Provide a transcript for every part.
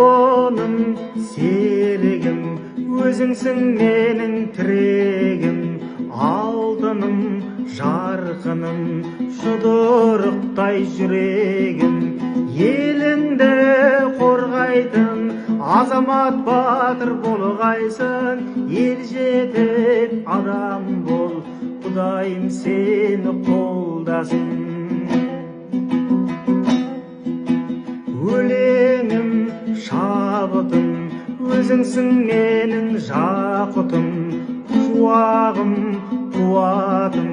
жолым серігім, өзіңсің менің тірегім, алтыным, жарқыным, жұдырықтай жүрегім. Еліңді қорғайтын азамат батыр болғайсың, ел жетіп адам бол, Құдайым сені қолдасын. Өлеңім, шабытым, өзіңсің менің жақұтым, шуағым, қуатым,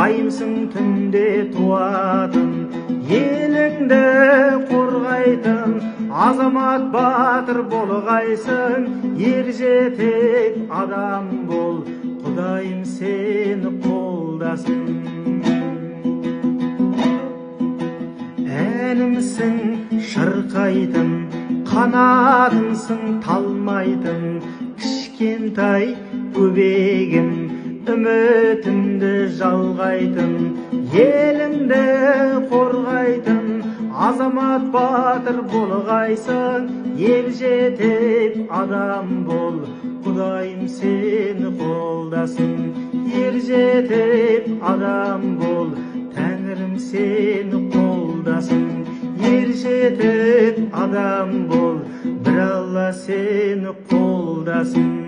айымсың түнде туатым. Еліңді қорғайтын азамат батыр болғайсың, ер жетіп адам бол, Құдайым сені қолдасын. Әнімсің шырқайтын, қанатымсың талмайтын, кішкентай көбегім, үмітімді жалғайтын, еліңді қорғайтын азамат батыр болғайсың, ел жетіп адам бол, Құдайым сені қолдасын. Ер жетіп адам бол, Тәңірім сені қолдасын. Ер жетіп адам бол, бір Алла сені қолдасын.